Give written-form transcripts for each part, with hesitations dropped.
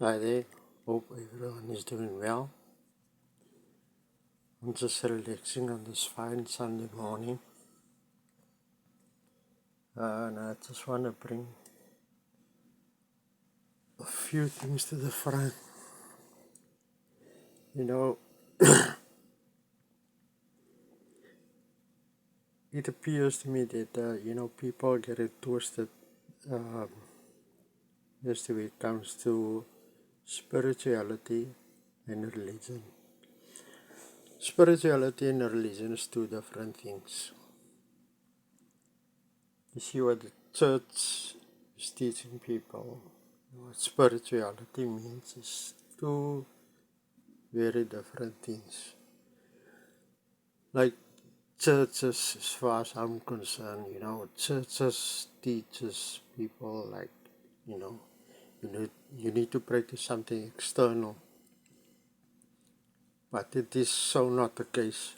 Hi there, hope everyone is doing well. I'm just relaxing on this fine Sunday morning, and I just want to bring a few things to the front. You know, it appears to me that people get it twisted um, as to it comes to spirituality and religion. Spirituality and religion is two different things. You see what the church is teaching people. What spirituality means is two very different things. Like churches, as far as I'm concerned, churches teaches people like, you know, you need to practice something external. But it is so not the case.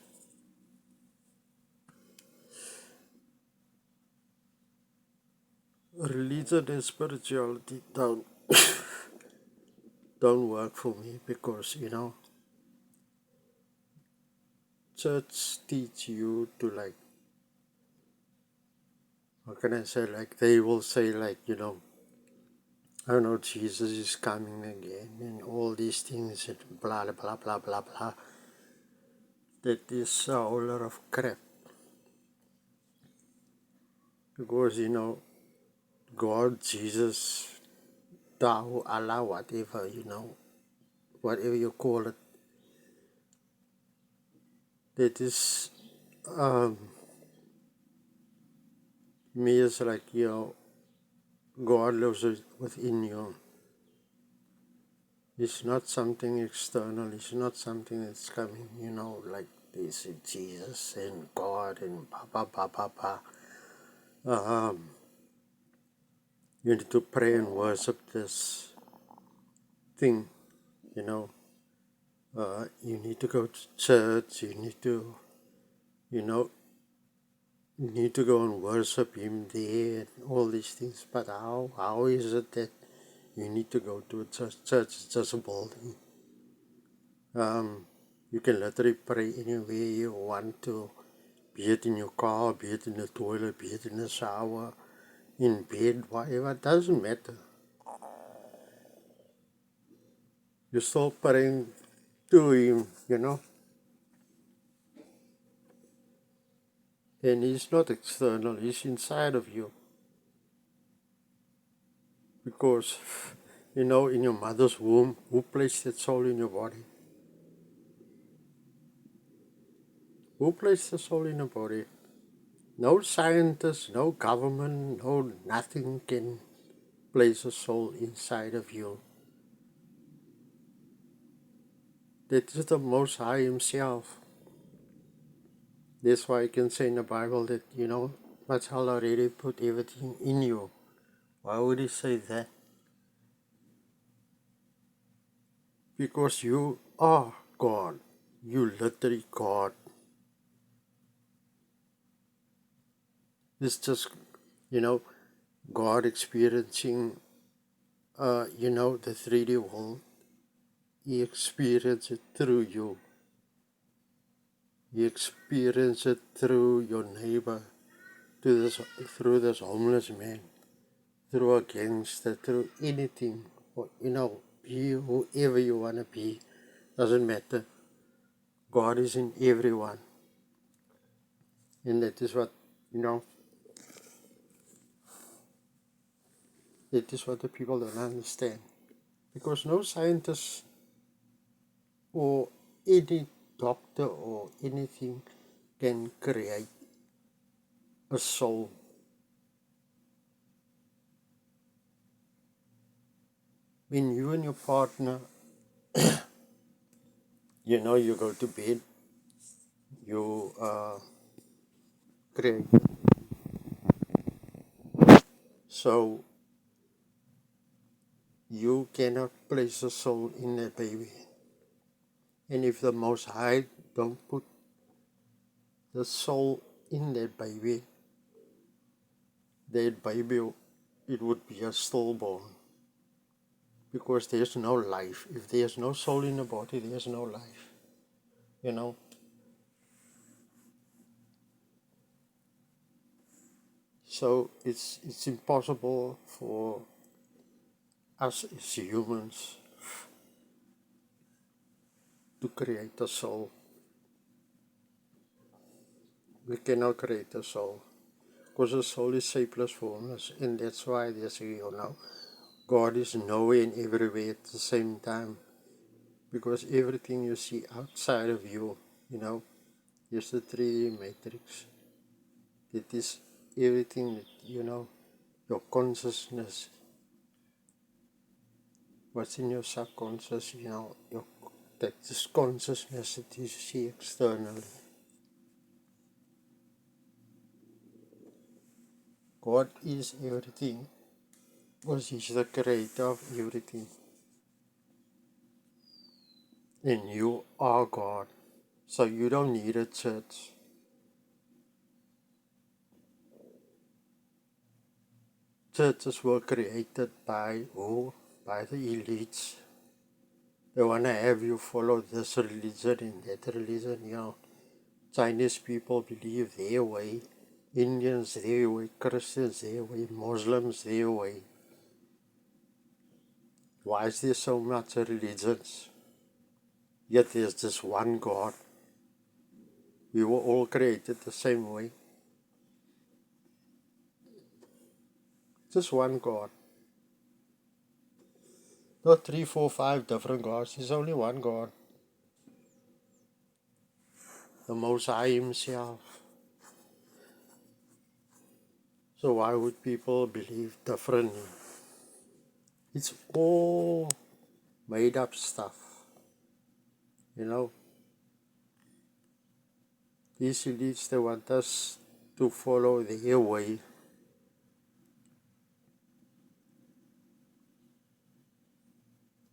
Religion and spirituality don't work for me because church teach you to like, how can I say, like they will say like, I don't know, Jesus is coming again and all these things and blah blah blah blah blah. That is a whole lot of crap. Because God, Jesus, Tao, Allah, whatever, whatever you call it, that is me is like, God lives within you. It's not something external, it's not something that's coming, like this Jesus and God and pa pa pa pa. You need to pray and worship this thing, you know. You need to go to church, you know, you need to go and worship Him there and all these things. But how is it that you need to go to a church? Church is just a building. You can literally pray anywhere you want to, be it in your car, be it in the toilet, be it in the shower, in bed, whatever, it doesn't matter. You're still praying to Him, and He's not external, He's inside of you. Because, in your mother's womb, who placed that soul in your body? Who placed the soul in your body? No scientist, no government, no nothing can place a soul inside of you. That is the Most High Himself. That's why I can say in the Bible that, much Hell already put everything in you. Why would He say that? Because you are God. You literally God. It's just, God experiencing, the 3D world. He experienced it through you. He experienced it through your neighbor, through this homeless man, through a gangster, through anything. Or, be whoever you want to be. Doesn't matter. God is in everyone. And that is what, that is what the people don't understand. Because no scientist or any doctor or anything can create a soul. When you and your partner, you go to bed, you create. So you cannot place a soul in a baby. And if the Most High don't put the soul in that baby, it would be a stillborn. because there's no life. If there's no soul in the body, there's no life. You know? So it's impossible for us as humans to create a soul. We cannot create a soul. Because the soul is shapeless formless, and that's why they say, God is nowhere and everywhere at the same time. Because everything you see outside of you, is the 3D matrix. It is everything that, your consciousness, what's in your subconscious, that is consciousness that you see externally. God is everything, because He's the creator of everything. And you are God. So you don't need a church. Churches were created by who? By the elites. They want to have you follow this religion and that religion, Chinese people believe their way, Indians their way, Christians their way, Muslims their way. Why is there so much religions? Yet there's just one God. We were all created the same way. Just one God. Not 3, 4, 5 different gods. There's only one God. The Most High Himself. So why would people believe differently? It's all made up stuff. These elites, they want us to follow their way.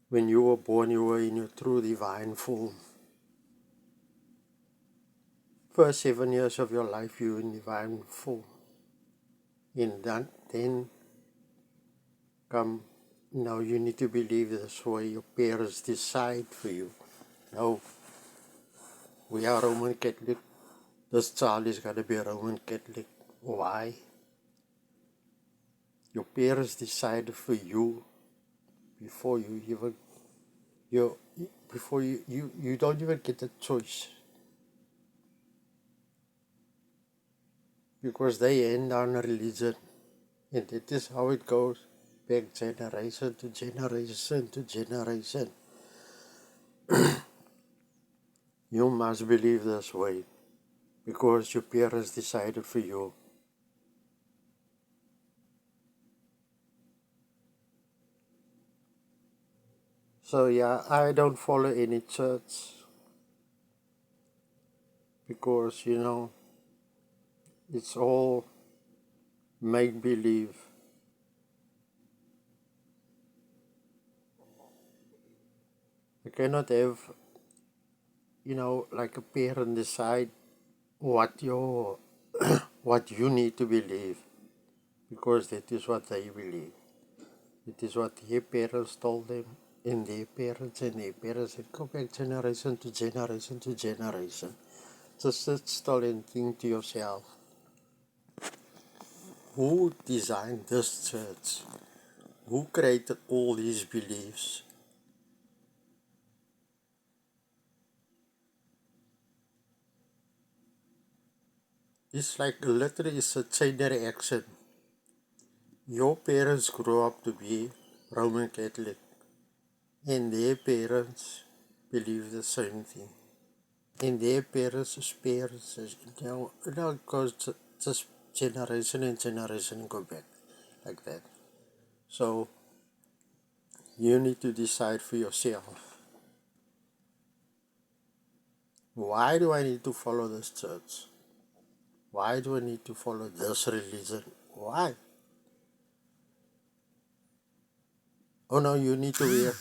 When you were born, you were in your true divine form. First 7 years of your life, you were in divine form. And then come, now you need to believe this way. Your parents decide for you. No, we are Roman Catholic. This child is going to be a Roman Catholic. Why? Your parents decided for you before you even you don't even get a choice, because they hand down a religion, and that is how it goes back generation to generation to generation. You must believe this way because your parents decided for you. So yeah, I don't follow any church because it's all make believe. You cannot have like a parent decide what what you need to believe, because that is what they believe. It is what their parents told them, and their parents go back generation to generation to generation. Just sit still and think to yourself, who designed this church? Who created all these beliefs? It's like literally it's a chain reaction. Your parents grew up to be Roman Catholic, and their parents believe the same thing. And their parents' parents, it goes just generation and generation go back like that. So you need to decide for yourself. Why do I need to follow this church? Why do I need to follow this religion? Why? Oh no, you need to wear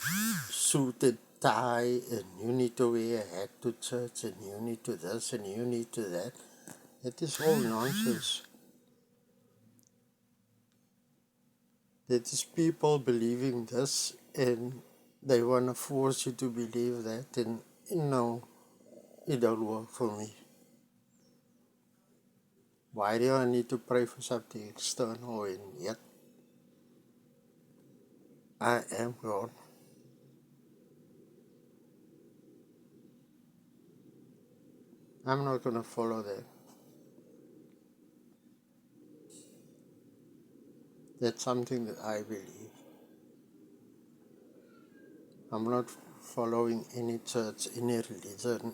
suit and tie, and you need to wear a hat to church, and you need to this, and you need to that. It is all nonsense. That is people believing this and they want to force you to believe that, and no, it don't work for me. Why do I need to pray for something external when yet I am God? I'm not going to follow that. That's something that I believe. I'm not following any church, any religion,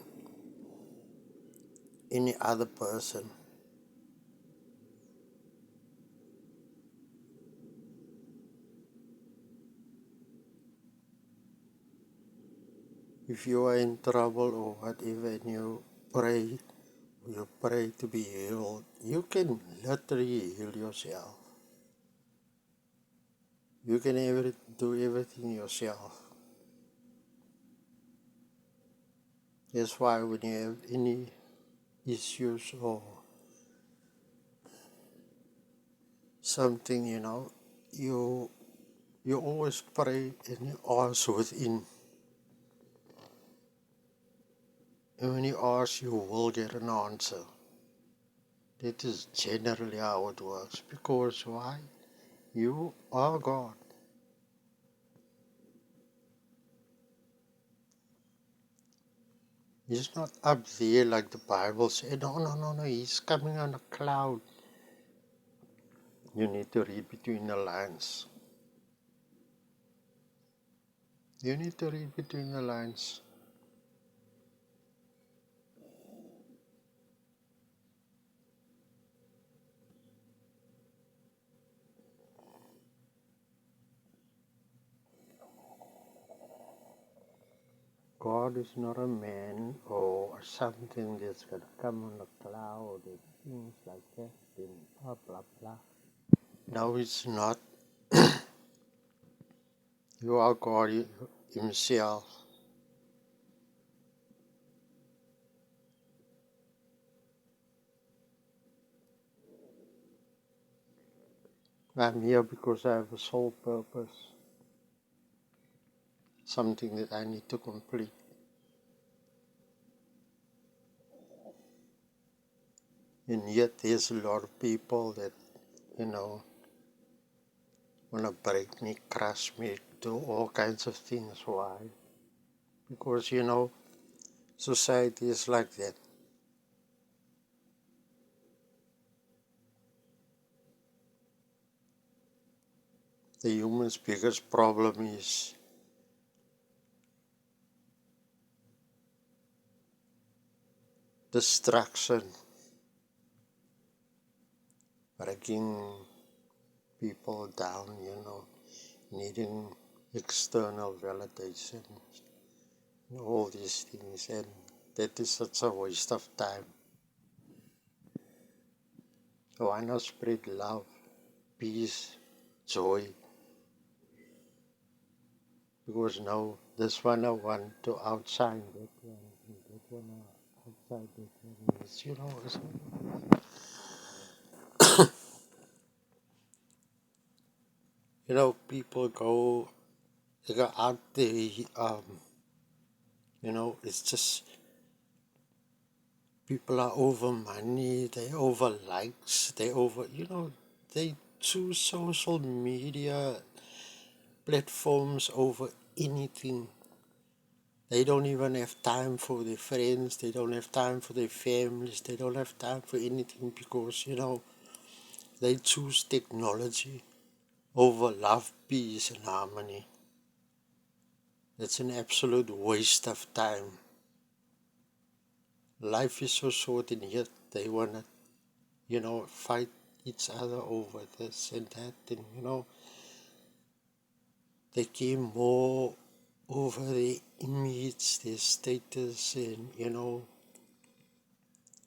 any other person. If you are in trouble or whatever and you pray to be healed, you can literally heal yourself. You can do everything yourself. That's why when you have any issues or something, you always pray and you ask within. And when you ask, you will get an answer. That is generally how it works. Because why? You are God. He's not up there like the Bible said. No. He's coming on a cloud. You need to read between the lines. You need to read between the lines. God is not a man or something that's going to come on a cloud and things like that and blah, blah, blah. No, it's not. You are God Himself. I'm here because I have a sole purpose, something that I need to complete. And yet there's a lot of people that, want to break me, crush me, do all kinds of things. Why? Because, society is like that. The human's biggest problem is distraction, breaking people down, needing external validation, all these things, and that is such a waste of time. So why not spread love, peace, joy? Because now this one I want to outshine that one, and that one outside that one. People they go out there, it's just people are over money, they over likes, they choose social media platforms over anything. They don't even have time for their friends, they don't have time for their families, they don't have time for anything because, they choose technology over love, peace, and harmony. It's an absolute waste of time. Life is so short, and yet they want to, fight each other over this and that, and, they care more over their image, their status, and,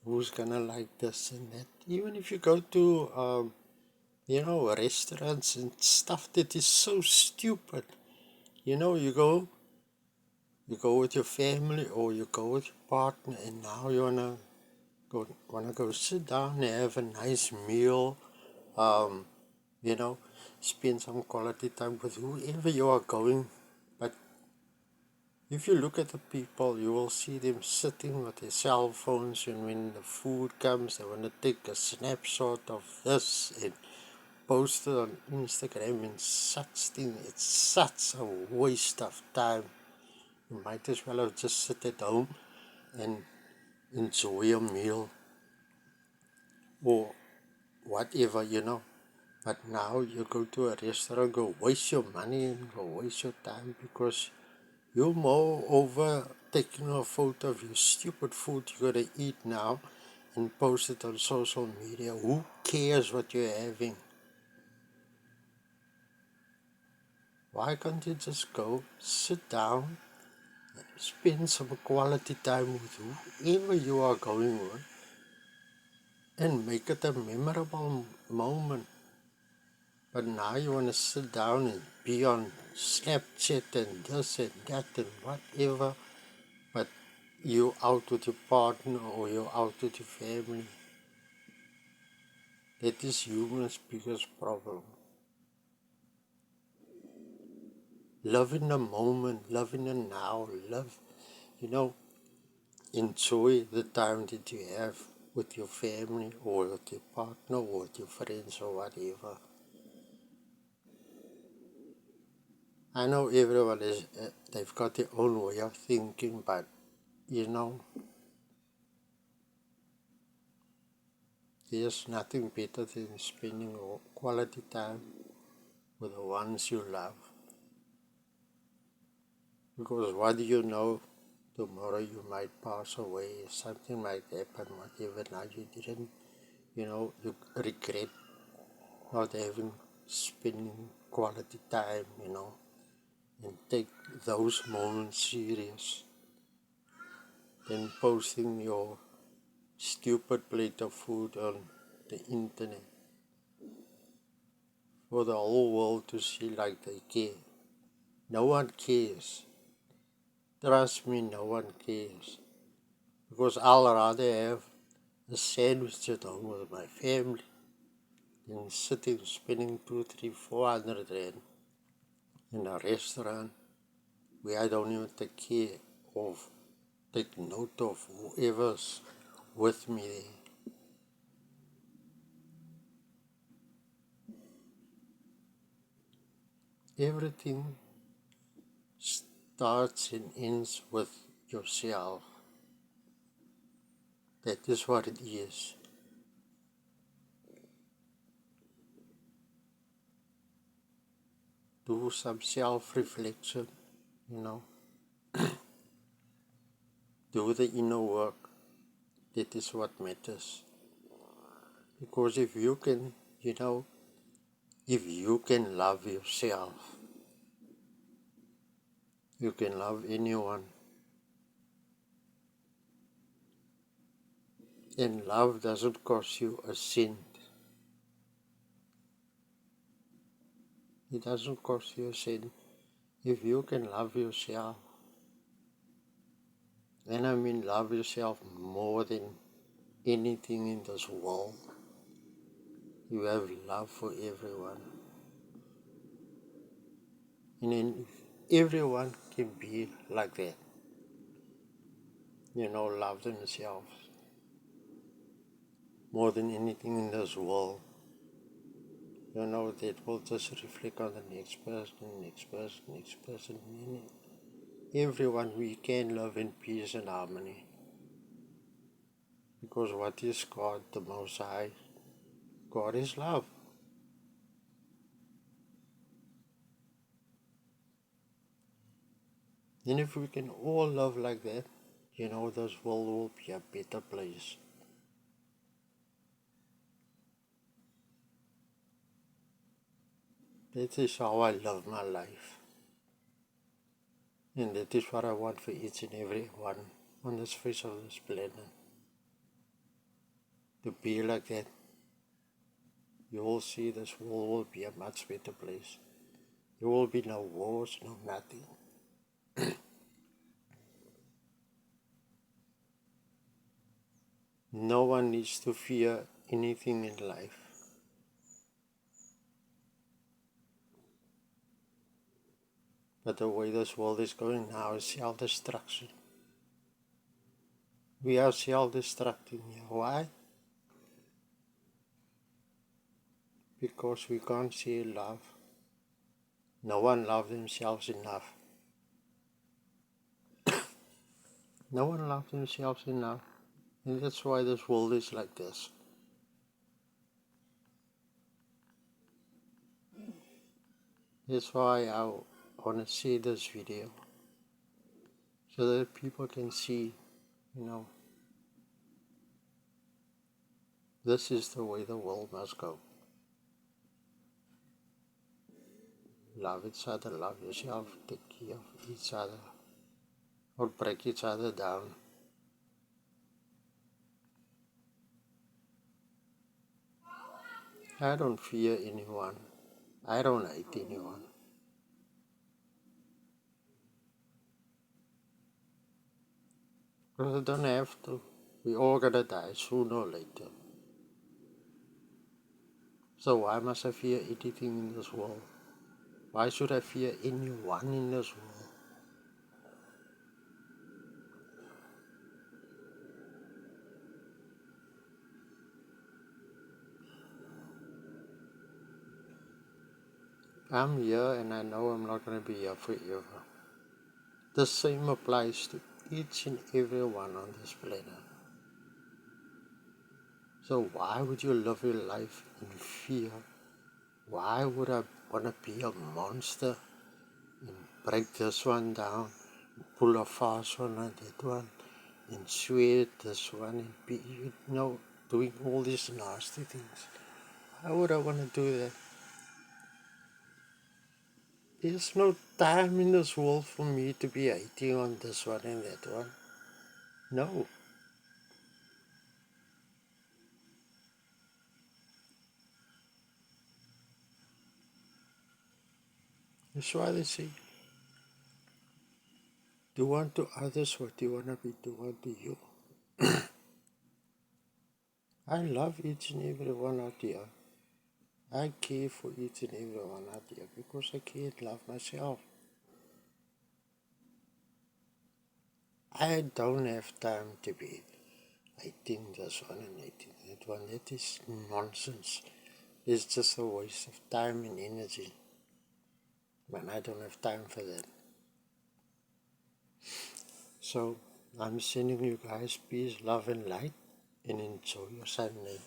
who's gonna like this and that. Even if you go to, restaurants and stuff that is so stupid. You go with your family or you go with your partner, and now you wanna go sit down and have a nice meal, um, spend some quality time with whoever you are going If you look at the people, you will see them sitting with their cell phones, and when the food comes, they want to take a snapshot of this and post it on Instagram and such thing. It's such a waste of time. You might as well have just sit at home and enjoy a meal or whatever, But now you go to a restaurant, go waste your money and go waste your time because you're more over taking a photo of your stupid food you're going to eat now and post it on social media. Who cares what you're having? Why can't you just go, sit down, spend some quality time with whoever you are going with and make it a memorable moment? But now you want to sit down and be on Snapchat and this and that and whatever, but you're out with your partner or you're out with your family. That is human's biggest problem. Live in the moment, live in the now, enjoy the time that you have with your family or with your partner or with your friends or whatever. I know everyone they've got their own way of thinking, but there's nothing better than spending quality time with the ones you love. Because what do you know, tomorrow you might pass away, something might happen, whatever. Now you didn't, you regret not having spending quality time, and take those moments serious. Then posting your stupid plate of food on the internet for the whole world to see like they care. No one cares. Trust me, no one cares. Because I'll rather have a sandwich at home with my family than sitting spending 200, 300, 400 rand in a restaurant where I don't even take note of whoever's with me there. Everything starts and ends with yourself. That is what it is. Do some self-reflection, do the inner work. That is what matters. Because if you can, if you can love yourself, you can love anyone. And love doesn't cost you a cent. It doesn't cost you a cent. If you can love yourself, and I mean love yourself more than anything in this world, you have love for everyone. And then everyone can be like that, love themselves more than anything in this world. That will just reflect on the next person. Everyone, we can live in peace and harmony. Because what is God, the Most High? God is love. And if we can all love like that, this world will be a better place. That is how I love my life. And that is what I want for each and every one on this face of this planet. To be like that, you will see this world will be a much better place. There will be no wars, no nothing. No one needs to fear anything in life. But the way this world is going now is self-destruction. We are self-destructing here. Why? Because we can't see love. No one loves themselves enough. No one loves themselves enough. And that's why this world is like this. That's why I want to see this video. So that people can see, this is the way the world must go. Love each other, love yourself, take care of each other, or break each other down. I don't fear anyone. I don't hate anyone. Because I don't have to. We all gonna die sooner or later. So why must I fear anything in this world? Why should I fear anyone in this world? I'm here and I know I'm not going to be here forever. The same applies to each and every one on this planet. So why would you live your life in fear? Why would I want to be a monster and break this one down, pull a fast one on that one, and swear at this one and be, doing all these nasty things? Why would I want to do that? There's no time in this world for me to be hating on this one and that one. No. That's why they say, do unto others what you want to be done unto you. I love each and every one out there. I care for each and every one out there because I can't love myself. I don't have time to be hating this one and hating that one. That is nonsense. It's just a waste of time and energy. But I don't have time for that. So I'm sending you guys peace, love and light, and enjoy your Sunday.